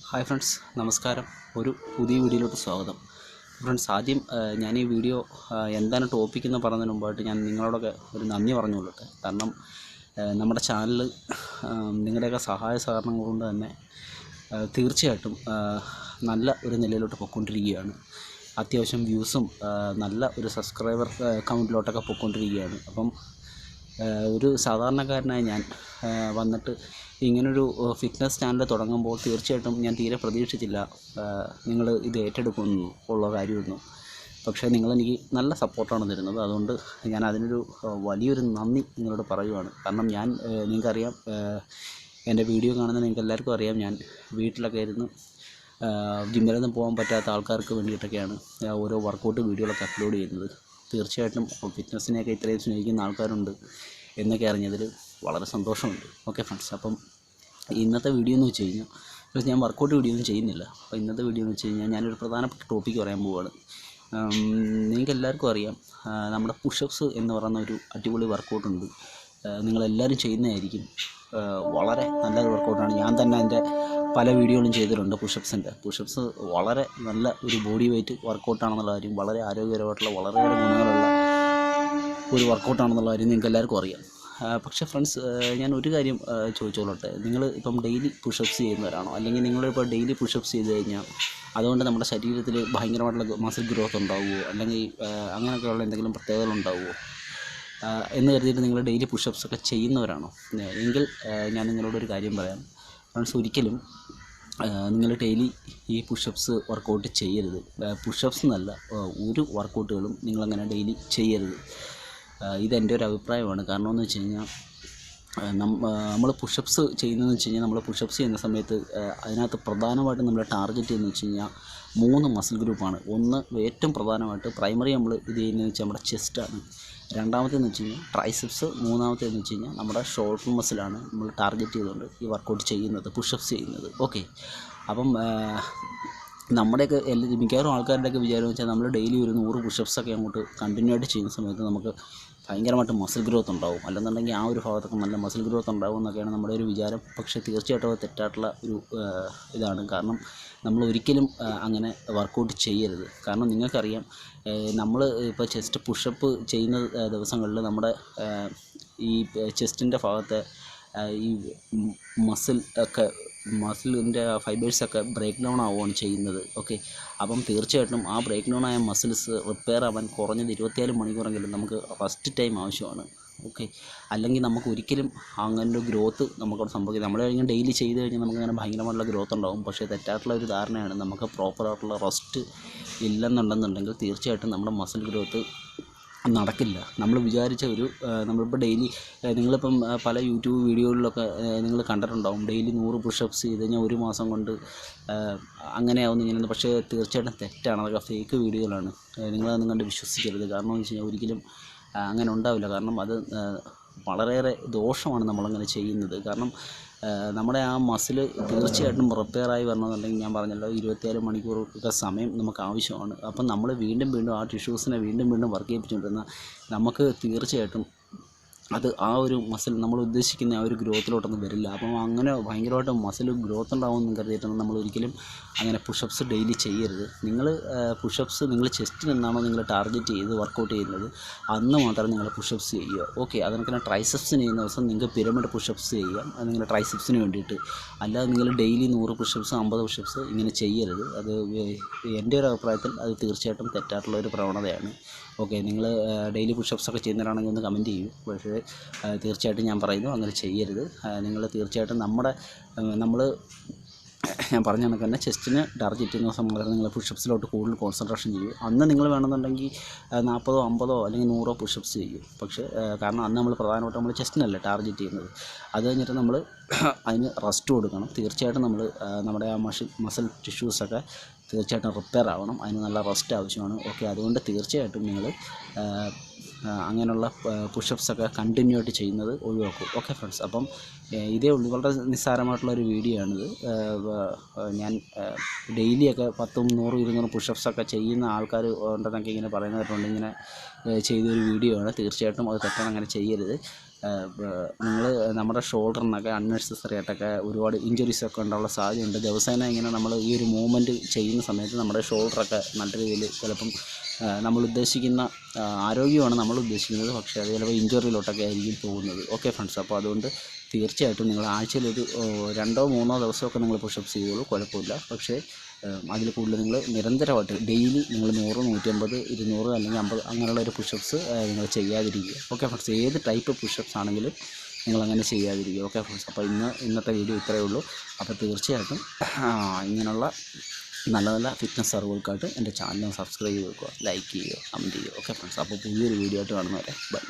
Hi friends, നമസ്കാരം. ഒരു പുതിയ വീഡിയോയിലോട്ട് സ്വാഗതം. ഫ്രണ്ട്സ്, ആദ്യം ഞാൻ ഈ വീഡിയോ എന്താണ് ടോപ്പിക് എന്ന് പറഞ്ഞതിന് മുമ്പായിട്ട് ഞാൻ നിങ്ങളോടൊക്കെ ഒരു നന്ദി പറഞ്ഞുകൊള്ളട്ടെ. കാരണം നമ്മുടെ ചാനൽ നിങ്ങളുടെയൊക്കെ സഹായ സഹകരണങ്ങൾ കൊണ്ട് തന്നെ തീർച്ചയായിട്ടും നല്ല ഒരു നിലയിലോട്ട് പൊയ്ക്കൊണ്ടിരിക്കുകയാണ്. അത്യാവശ്യം വ്യൂസും നല്ല ഒരു സബ്സ്ക്രൈബർ കൗണ്ടിലോട്ടൊക്കെ പൊയ്ക്കൊണ്ടിരിക്കുകയാണ്. അപ്പം ഒരു സാധാരണക്കാരനായ ഞാൻ വന്നിട്ട് ഇങ്ങനൊരു ഫിറ്റ്നസ് ചാനൽ തുടങ്ങുമ്പോൾ തീർച്ചയായിട്ടും ഞാൻ തീരെ പ്രതീക്ഷിച്ചില്ല നിങ്ങൾ ഇത് ഏറ്റെടുക്കുമെന്ന് ഉള്ള കാര്യമൊന്നും. പക്ഷേ നിങ്ങളെനിക്ക് നല്ല സപ്പോർട്ടാണ് തരുന്നത്. അതുകൊണ്ട് ഞാൻ അതിനൊരു വലിയൊരു നന്ദി നിങ്ങളോട് പറയുവാണ്. കാരണം ഞാൻ നിങ്ങൾക്കറിയാം, എൻ്റെ വീഡിയോ കാണുന്ന നിങ്ങൾക്ക് എല്ലാവർക്കും അറിയാം, ഞാൻ വീട്ടിലൊക്കെ ഇരുന്ന് ജിമ്മിലൊന്നും പോകാൻ പറ്റാത്ത ആൾക്കാർക്ക് വേണ്ടിയിട്ടൊക്കെയാണ് ഓരോ വർക്കൗട്ട് വീഡിയോകളൊക്കെ അപ്ലോഡ് ചെയ്യുന്നത്. തീർച്ചയായിട്ടും ഫിറ്റ്നസ്സിനെയൊക്കെ ഇത്രയും സ്നേഹിക്കുന്ന ആൾക്കാരുണ്ട് എന്നൊക്കെ അറിഞ്ഞതിൽ വളരെ സന്തോഷമുണ്ട്. ഓക്കെ ഫ്രണ്ട്സ്, അപ്പം ഇന്നത്തെ വീഡിയോ എന്ന് വെച്ച് കഴിഞ്ഞാൽ ഞാൻ വർക്കൗട്ട് വീഡിയോ ഒന്നും ചെയ്യുന്നില്ല. അപ്പോൾ ഇന്നത്തെ വീഡിയോ എന്ന് വെച്ച് കഴിഞ്ഞാൽ ഞാനൊരു പ്രധാനപ്പെട്ട ടോപ്പിക്ക് പറയാൻ പോവുകയാണ്. നിങ്ങൾക്ക് എല്ലാവർക്കും അറിയാം, നമ്മുടെ പുഷപ്സ് എന്ന് പറയുന്ന ഒരു അടിപൊളി വർക്കൗട്ടുണ്ട്. നിങ്ങളെല്ലാവരും ചെയ്യുന്നതായിരിക്കും. വളരെ നല്ലൊരു വർക്കൗട്ടാണ്. ഞാൻ തന്നെ അതിൻ്റെ പല വീഡിയോകളും ചെയ്തിട്ടുണ്ട്. പുഷപ്സ് വളരെ നല്ല ഒരു ബോഡി വെയ്റ്റ് വർക്കൗട്ടാണെന്നുള്ള കാര്യം, വളരെ ആരോഗ്യകരമായിട്ടുള്ള വളരെയേറെ ഗുണങ്ങളുള്ള ഒരു വർക്കൗട്ടാണെന്നുള്ള കാര്യം നിങ്ങൾക്ക് എല്ലാവർക്കും അറിയാം. പക്ഷേ ഫ്രണ്ട്സ്, ഞാൻ ഒരു കാര്യം ചോദിച്ചോളട്ടെ. നിങ്ങൾ ഇപ്പം ഡെയിലി പുഷപ്സ് ചെയ്യുന്നവരാണോ? അല്ലെങ്കിൽ നിങ്ങളിപ്പോൾ ഡെയിലി പുഷപ്സ് ചെയ്ത് കഴിഞ്ഞാൽ അതുകൊണ്ട് നമ്മുടെ ശരീരത്തിൽ ഭയങ്കരമായിട്ടുള്ള മസിൽ ഗ്രോത്ത് ഉണ്ടാവുമോ, അല്ലെങ്കിൽ അങ്ങനെയൊക്കെയുള്ള എന്തെങ്കിലും പ്രത്യേകതകൾ ഉണ്ടാവുമോ എന്ന് കരുതിയിട്ട് നിങ്ങൾ ഡെയിലി പുഷപ്സൊക്കെ ചെയ്യുന്നവരാണോ? എങ്കിൽ ഞാൻ നിങ്ങളോടൊരു കാര്യം പറയാം ഫ്രണ്ട്സ്. ഒരിക്കലും നിങ്ങൾ ഡെയിലി ഈ പുഷപ്സ് വർക്കൗട്ട് ചെയ്യരുത്. പുഷപ്സ് എന്നല്ല, ഒരു വർക്കൗട്ടുകളും നിങ്ങളങ്ങനെ ഡെയിലി ചെയ്യരുത്. ഇതെൻ്റെ ഒരു അഭിപ്രായമാണ്. കാരണം എന്ന് വെച്ച് കഴിഞ്ഞാൽ നമ്മൾ പുഷപ്സ് ചെയ്യുന്നതെന്ന് വെച്ച് കഴിഞ്ഞാൽ, നമ്മൾ പുഷപ്സ് ചെയ്യുന്ന സമയത്ത് അതിനകത്ത് പ്രധാനമായിട്ടും നമ്മൾ ടാർഗറ്റ് ചെയ്യുന്നത് വെച്ച് കഴിഞ്ഞാൽ 3 മസിൽ ഗ്രൂപ്പാണ്. ഒന്ന്, ഏറ്റവും പ്രധാനമായിട്ട് പ്രൈമറി നമ്മൾ ഇത് ചെയ്യുന്നതെന്ന് വെച്ചാൽ നമ്മുടെ ചെസ്റ്റാണ്. രണ്ടാമത്തേന്ന് വെച്ച് കഴിഞ്ഞാൽ ട്രൈസെപ്സ്. മൂന്നാമത്തേന്ന് വെച്ച് കഴിഞ്ഞാൽ നമ്മുടെ ഷോൾഡർ മസിലാണ് നമ്മൾ ടാർഗറ്റ് ചെയ്തുകൊണ്ട് ഈ വർക്കൗട്ട് ചെയ്യുന്നത്, പുഷപ്സ് ചെയ്യുന്നത്. ഓക്കെ, അപ്പം നമ്മുടെയൊക്കെ മിക്കവാറും ആൾക്കാരുടെയൊക്കെ വിചാരം വെച്ചാൽ നമ്മൾ ഡെയിലി ഒരു 100 പുഷപ്സൊക്കെ അങ്ങോട്ട് കണ്ടിന്യൂ ആയിട്ട് ചെയ്യുന്ന സമയത്ത് നമുക്ക് ഭയങ്കരമായിട്ട് മസിൽ ഗ്രോത്ത് ഉണ്ടാവും, അല്ലെന്നുണ്ടെങ്കിൽ ആ ഒരു ഭാഗത്തൊക്കെ നല്ല മസിൽ ഗ്രോത്ത് ഉണ്ടാവും എന്നൊക്കെയാണ് നമ്മുടെ ഒരു വിചാരം. പക്ഷേ തീർച്ചയായിട്ടും അത് തെറ്റായിട്ടുള്ള ഒരു ഇതാണ്. കാരണം നമ്മൾ ഒരിക്കലും അങ്ങനെ വർക്കൗട്ട് ചെയ്യരുത്. കാരണം നിങ്ങൾക്കറിയാം, നമ്മൾ ഇപ്പോൾ ചെസ്റ്റ് പുഷപ്പ് ചെയ്യുന്ന ദിവസങ്ങളിൽ നമ്മുടെ ഈ ചെസ്റ്റിൻ്റെ ഭാഗത്തെ ഈ മസിലിൻ്റെ ഫൈബേഴ്സൊക്കെ ബ്രേക്ക് ഡൗൺ ആവുകയാണ് ചെയ്യുന്നത്. ഓക്കെ, അപ്പം തീർച്ചയായിട്ടും ആ ബ്രേക്ക് ഡൗൺ ആയ മസിൽസ് റിപ്പയർ ആവാൻ കുറഞ്ഞത് 24 മണിക്കൂറെങ്കിലും നമുക്ക് ഫസ്റ്റ് ടൈം ആവശ്യമാണ്. ഓക്കെ, അല്ലെങ്കിൽ നമുക്ക് ഒരിക്കലും അങ്ങനൊരു ഗ്രോത്ത് നമുക്കവിടെ സംഭവിക്കും. നമ്മൾ കഴിഞ്ഞാൽ ഡെയിലി ചെയ്ത് കഴിഞ്ഞാൽ നമുക്കങ്ങനെ ഭയങ്കരമായിട്ടുള്ള ഗ്രോത്ത് ഉണ്ടാകും. പക്ഷേ തെറ്റായിട്ടുള്ള ഒരു ധാരണയാണ്, നമുക്ക് പ്രോപ്പറായിട്ടുള്ള റെസ്റ്റ് ഇല്ലെന്നുണ്ടെന്നുണ്ടെങ്കിൽ തീർച്ചയായിട്ടും നമ്മുടെ മസിൽ ഗ്രോത്ത് നടക്കില്ല. നമ്മൾ വിചാരിച്ച നമ്മളിപ്പോൾ ഡെയിലി നിങ്ങളിപ്പം പല യൂട്യൂബ് വീഡിയോകളിലൊക്കെ നിങ്ങൾ കണ്ടിട്ടുണ്ടാവും, ഡെയിലി 100 പുഷപ്സ് ചെയ്ത് കഴിഞ്ഞാൽ 1 മാസം കൊണ്ട് അങ്ങനെയാവുന്ന ഇങ്ങനെ. പക്ഷേ തീർച്ചയായിട്ടും തെറ്റാണ്. അതൊക്കെ ഫേക്ക് വീഡിയോകളാണ്. നിങ്ങളതൊന്നും കണ്ട് വിശ്വസിക്കരുത്. കാരണം എന്ന് വെച്ച് കഴിഞ്ഞാൽ ഒരിക്കലും അങ്ങനെ ഉണ്ടാവില്ല. കാരണം അത് വളരെയേറെ ദോഷമാണ് നമ്മളങ്ങനെ ചെയ്യുന്നത്. കാരണം നമ്മുടെ ആ മസിൽ തീർച്ചയായിട്ടും റിപ്പയറായി വരണമെന്നുണ്ടെങ്കിൽ ഞാൻ പറഞ്ഞല്ലോ, 24 മണിക്കൂറൊക്കെ സമയം നമുക്ക് ആവശ്യമാണ്. അപ്പം നമ്മൾ വീണ്ടും ആ ടിഷ്യൂസിനെ വീണ്ടും വർക്ക് ചെയ്യിപ്പിച്ചുകൊണ്ടിരുന്നാൽ നമുക്ക് തീർച്ചയായിട്ടും അത് ആ ഒരു മസിൽ നമ്മൾ ഉദ്ദേശിക്കുന്ന ആ ഒരു ഗ്രോത്തിലോട്ടൊന്നും വരില്ല. അപ്പം അങ്ങനെ ഭയങ്കരമായിട്ട് മസിൽ ഗ്രോത്ത് ഉണ്ടാകുമെന്ന് കരുതിയിട്ടാണ് നമ്മൾ ഒരിക്കലും അങ്ങനെ പുഷപ്സ് ഡെയിലി ചെയ്യരുത്. നിങ്ങൾ പുഷപ്സ് നിങ്ങൾ ചെസ്റ്റിൽ നിന്നാണോ നിങ്ങൾ ടാർഗറ്റ് ചെയ്ത് വർക്കൗട്ട് ചെയ്യുന്നത്, അന്ന് മാത്രം നിങ്ങൾ പുഷപ്സ് ചെയ്യുക. ഓക്കെ, അതിനൊക്കെ ട്രൈസെപ്സിന് ചെയ്യുന്ന ദിവസം നിങ്ങൾക്ക് പിരമിഡ് പുഷപ്സ് ചെയ്യാം, അത് നിങ്ങളുടെ ട്രൈസെപ്സിന് വേണ്ടിയിട്ട്. അല്ലാതെ നിങ്ങൾ ഡെയിലി 100 പുഷപ്സ് 50 പുഷപ്സ് ഇങ്ങനെ ചെയ്യരുത്. അത് എൻ്റെ ഒരു അഭിപ്രായത്തിൽ അത് തീർച്ചയായിട്ടും തെറ്റായിട്ടുള്ള ഒരു പ്രവണതയാണ്. ഓക്കെ, നിങ്ങൾ ഡെയിലി പുഷപ്സൊക്കെ ചെയ്യുന്നവരാണെങ്കിൽ ഒന്ന് കമൻറ്റ് ചെയ്യൂ. പക്ഷേ തീർച്ചയായിട്ടും ഞാൻ പറയുന്നു, അങ്ങനെ ചെയ്യരുത്. നിങ്ങൾ തീർച്ചയായിട്ടും ഞാൻ പറഞ്ഞ കണക്ക് തന്നെ ചെസ്റ്റിന് ടാർഗറ്റ് ചെയ്യുന്ന സമയത്ത് നിങ്ങൾ പുഷപ്സിലോട്ട് കൂടുതൽ കോൺസെൻട്രേഷൻ ചെയ്യും. അന്ന് നിങ്ങൾ വേണമെന്നുണ്ടെങ്കിൽ 40 50 അല്ലെങ്കിൽ 100 പുഷപ്സ് ചെയ്യും. പക്ഷേ കാരണം അന്ന് നമ്മൾ പ്രധാനമായിട്ടും നമ്മൾ ചെസ്റ്റിനല്ല ടാർഗറ്റ് ചെയ്യുന്നത്. അത് കഴിഞ്ഞിട്ട് നമ്മൾ അതിന് റെസ്റ്റ് കൊടുക്കണം. തീർച്ചയായിട്ടും നമ്മുടെ ആ മസിൽ ടിഷ്യൂസൊക്കെ തീർച്ചയായിട്ടും റിപ്പയർ ആവണം. അതിന് നല്ല റെസ്റ്റ് ആവശ്യമാണ്. ഓക്കെ, അതുകൊണ്ട് തീർച്ചയായിട്ടും നിങ്ങൾ അങ്ങനെയുള്ള പുഷപ്സൊക്കെ കണ്ടിന്യൂ ആയിട്ട് ചെയ്യുന്നത് ഒഴിവാക്കും. ഓക്കെ ഫ്രണ്ട്സ്, അപ്പം ഇതേ ഉള്ളൂ. വളരെ നിസ്സാരമായിട്ടുള്ളൊരു വീഡിയോ ആണിത്. ഞാൻ ഡെയിലിയൊക്കെ 10, 100, 200 പുഷപ്സൊക്കെ ചെയ്യുന്ന ആൾക്കാർ ഉണ്ടെന്നൊക്കെ ഇങ്ങനെ പറയുന്നവരുണ്ട്. ഇങ്ങനെ ചെയ്തൊരു വീഡിയോ ആണ്. തീർച്ചയായിട്ടും അത് തെറ്റാണ്, അങ്ങനെ ചെയ്യരുത്. നിങ്ങൾ നമ്മുടെ ഷോൾഡറിനൊക്കെ അൺനെസസറി ആയിട്ടൊക്കെ ഒരുപാട് ഇഞ്ചുറീസൊക്കെ ഉണ്ടാകാനുള്ള സാധ്യതയുണ്ട്. ദിവസേന ഇങ്ങനെ നമ്മൾ ഈ ഒരു മൂവ്മെൻറ്റ് ചെയ്യുന്ന സമയത്ത് നമ്മുടെ ഷോൾഡറൊക്കെ നല്ല രീതിയിൽ ചിലപ്പം നമ്മൾ ഉദ്ദേശിക്കുന്ന ആരോഗ്യമാണ് നമ്മൾ ഉദ്ദേശിക്കുന്നത്, പക്ഷേ അത് ചിലപ്പോൾ ഇഞ്ചുറിയിലോട്ടൊക്കെ ആയിരിക്കും പോകുന്നത്. ഓക്കെ ഫ്രണ്ട്സ്, അപ്പോൾ അതുകൊണ്ട് തീർച്ചയായിട്ടും നിങ്ങൾ ആഴ്ചയിൽ ഒരു 2-3 ദിവസമൊക്കെ നിങ്ങൾ പുഷപ്പ്സ് ചെയ്തോളൂ, കുഴപ്പമില്ല. പക്ഷേ അതിൽ കൂടുതൽ നിങ്ങൾ നിരന്തരമായിട്ട് ഡെയിലി നിങ്ങൾ 100, 150, 200 അല്ലെങ്കിൽ 50 അങ്ങനെയുള്ള ഒരു പുഷപ്പ്സ് നിങ്ങൾ ചെയ്യാതിരിക്കുക. ഓക്കെ ഫ്രണ്ട്സ്, ഏത് ടൈപ്പ് പുഷപ്പ്സ് ആണെങ്കിലും നിങ്ങളങ്ങനെ ചെയ്യാതിരിക്കുക. ഓക്കെ ഫ്രണ്ട്സ്, അപ്പോൾ ഇന്നത്തെ വീഡിയോ ഇത്രയേ ഉള്ളൂ. അപ്പോൾ തീർച്ചയായിട്ടും ഇങ്ങനെയുള്ള നല്ല നല്ല ഫിറ്റ്നസ് അറിവുകൾക്കായിട്ട് എൻ്റെ ചാനൽ സബ്സ്ക്രൈബ് ചെയ്ത് വെക്കുക, ലൈക്ക് ചെയ്യുക, കമൻറ്റ് ചെയ്യുക. ഓക്കെ ഫ്രണ്ട്സ്, അപ്പോൾ പുതിയൊരു വീഡിയോ ആയിട്ട് കാണുന്നവരെ ബൈ.